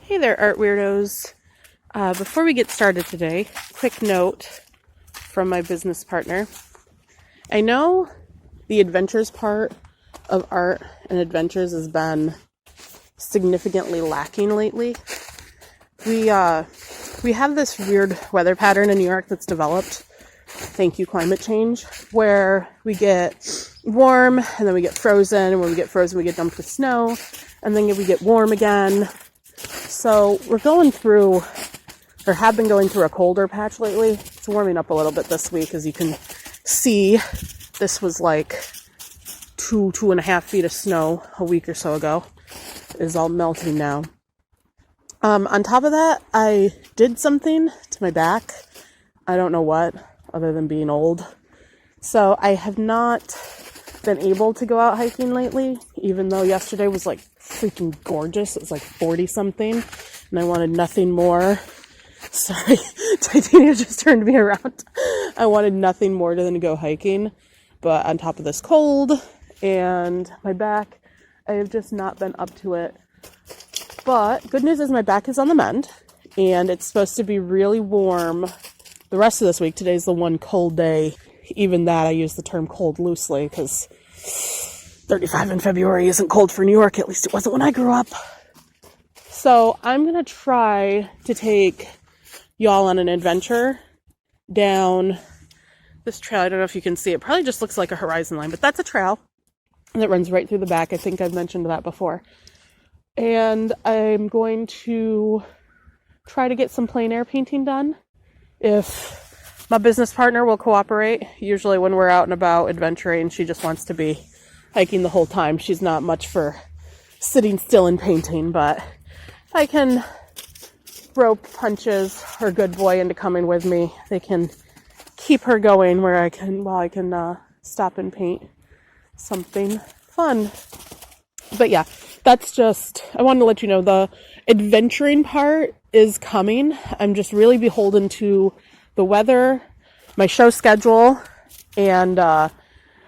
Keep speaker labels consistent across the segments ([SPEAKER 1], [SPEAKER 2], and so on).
[SPEAKER 1] Hey there, art weirdos. Before we get started today, quick note from my business partner. I know the adventures part of art and adventures has been significantly lacking lately. We have this weird weather pattern in New York that's developed, thank you climate change, where we get warm and then we get frozen, and when we get frozen we get dumped with snow, and then we get warm again. So we're going through, or have been going through, a colder patch lately. It's warming up a little bit this week. As you can see, this was like 2.5 feet of snow a week or so ago. It is all melting now. On top of that, I did something to my back. I don't know what, other than being old. So I have not been able to go out hiking lately, even though yesterday was like freaking gorgeous. It was like 40 something, and I wanted nothing more. Sorry, Titania just turned me around. I wanted nothing more than to go hiking, but on top of this cold and my back, I have just not been up to it. But good news is my back is on the mend, and it's supposed to be really warm the rest of this week. Today's the one cold day. Even that, I use the term cold loosely, because 35 in February isn't cold for New York. At least it wasn't when I grew up. So I'm going to try to take y'all on an adventure down this trail. I don't know if you can see it. Probably just looks like a horizon line, but that's a trail that runs right through the back. I think I've mentioned that before. And I'm going to try to get some plein air painting done, if my business partner will cooperate. Usually when we're out and about adventuring, she just wants to be hiking the whole time. She's not much for sitting still and painting, but if I can rope punches her good boy into coming with me, they can keep her going while I can stop and paint something fun. But yeah, that's just, I wanted to let you know the adventuring part is coming. I'm just really beholden to the weather, my show schedule, and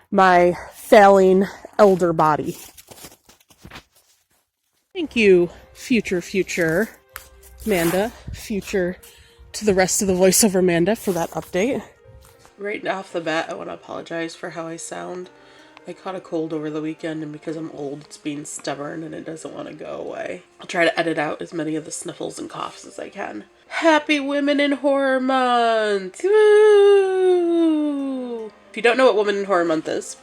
[SPEAKER 1] my failing elder body. Thank you, future Amanda, future to the rest of the voiceover Amanda, for that update. Right off the bat, I want to apologize for how I sound. I caught a cold over the weekend, and because I'm old, it's being stubborn and it doesn't want to go away. I'll try to edit out as many of the sniffles and coughs as I can. Happy Women in Horror Month! Woo! If you don't know what Women in Horror Month is,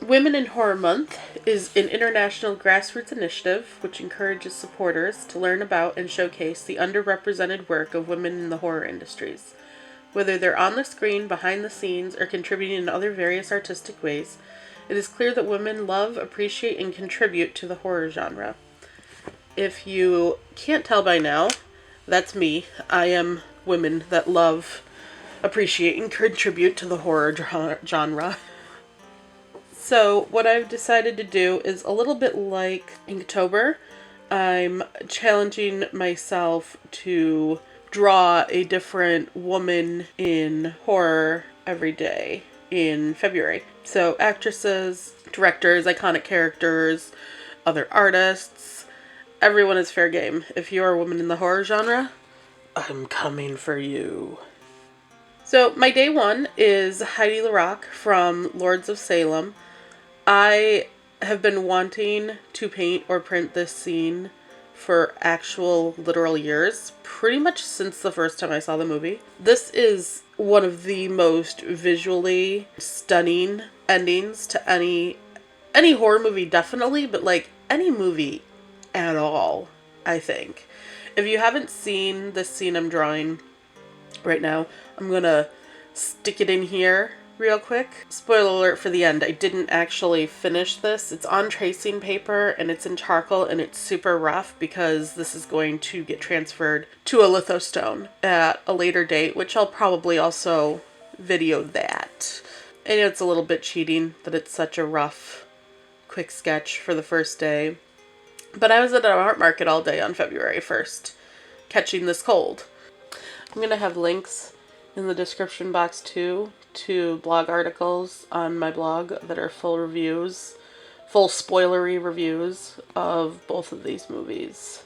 [SPEAKER 1] Women in Horror Month is an international grassroots initiative which encourages supporters to learn about and showcase the underrepresented work of women in the horror industries. Whether they're on the screen, behind the scenes, or contributing in other various artistic ways, it is clear that women love, appreciate, and contribute to the horror genre. If you can't tell by now, that's me. I am women that love, appreciate, and contribute to the horror genre. So what I've decided to do is a little bit like Inktober. I'm challenging myself to draw a different woman in horror every day in February. So actresses, directors, iconic characters, other artists, everyone is fair game. If you're a woman in the horror genre, I'm coming for you. So my day one is Heidi LaRock from Lords of Salem. I have been wanting to paint or print this scene for actual literal years, pretty much since the first time I saw the movie. This is one of the most visually stunning endings to any horror movie, definitely, but like any movie at all, I think. If you haven't seen this scene I'm drawing right now, I'm gonna stick it in here real quick. Spoiler alert for the end. I didn't actually finish this. It's on tracing paper and it's in charcoal and it's super rough because this is going to get transferred to a lithostone at a later date, which I'll probably also video that. I know it's a little bit cheating that it's such a rough, quick sketch for the first day. But I was at an art market all day on February 1st, catching this cold. I'm going to have links in the description box too to blog articles on my blog that are full reviews, full spoilery reviews of both of these movies.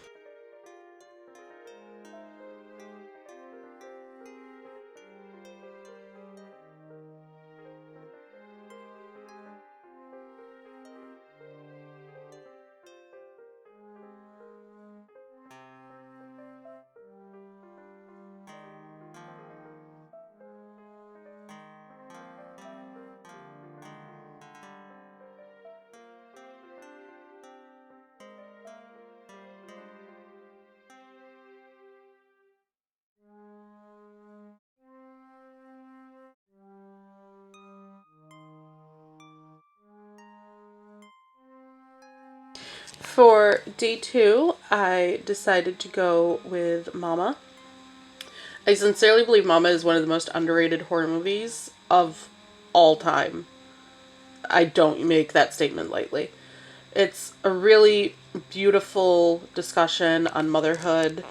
[SPEAKER 1] For day 2, I decided to go with Mama. I sincerely believe Mama is one of the most underrated horror movies of all time. I don't make that statement lightly. It's a really beautiful discussion on motherhood,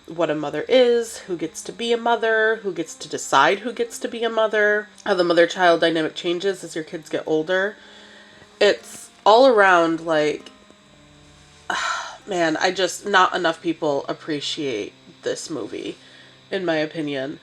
[SPEAKER 1] what a mother is, who gets to be a mother, who gets to decide who gets to be a mother, how the mother-child dynamic changes as your kids get older. It's all around, like, man, not enough people appreciate this movie, in my opinion.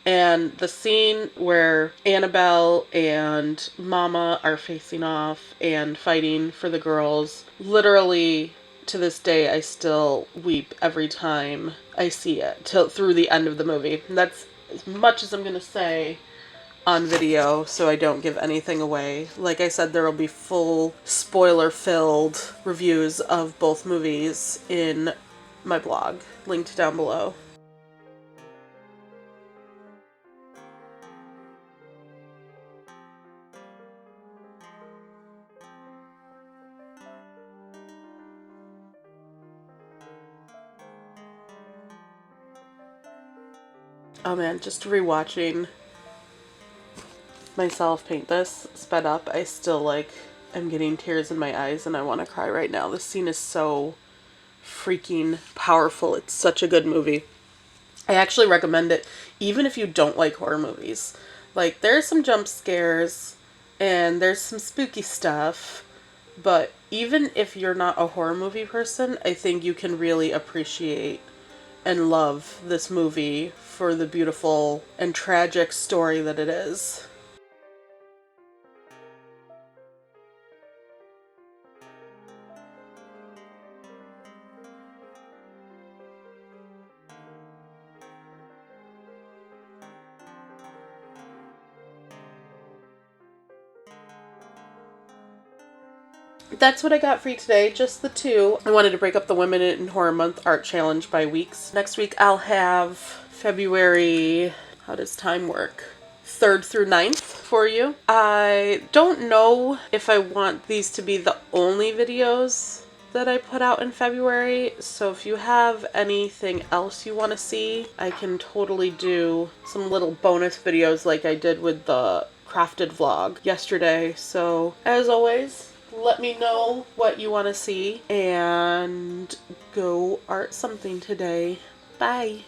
[SPEAKER 1] And the scene where Annabelle and Mama are facing off and fighting for the girls, literally to this day, I still weep every time I see it through the end of the movie. And that's as much as I'm going to say on video, so I don't give anything away. Like I said, there will be full spoiler-filled reviews of both movies in my blog, linked down below. Oh man, just rewatching myself paint this sped up, I still I'm getting tears in my eyes and I want to cry right now. This scene is so freaking powerful. It's such a good movie. I actually recommend it even if you don't like horror movies. Like, there's some jump scares and there's some spooky stuff, but even if you're not a horror movie person, I think you can really appreciate and love this movie for the beautiful and tragic story that it is. That's what I got for you today, just the 2. I wanted to break up the Women in Horror Month art challenge by weeks. Next week I'll have February, how does time work? 3rd through 9th for you. I don't know if I want these to be the only videos that I put out in February, so if you have anything else you want to see, I can totally do some little bonus videos like I did with the crafted vlog yesterday. So as always, let me know what you want to see and go art something today. Bye.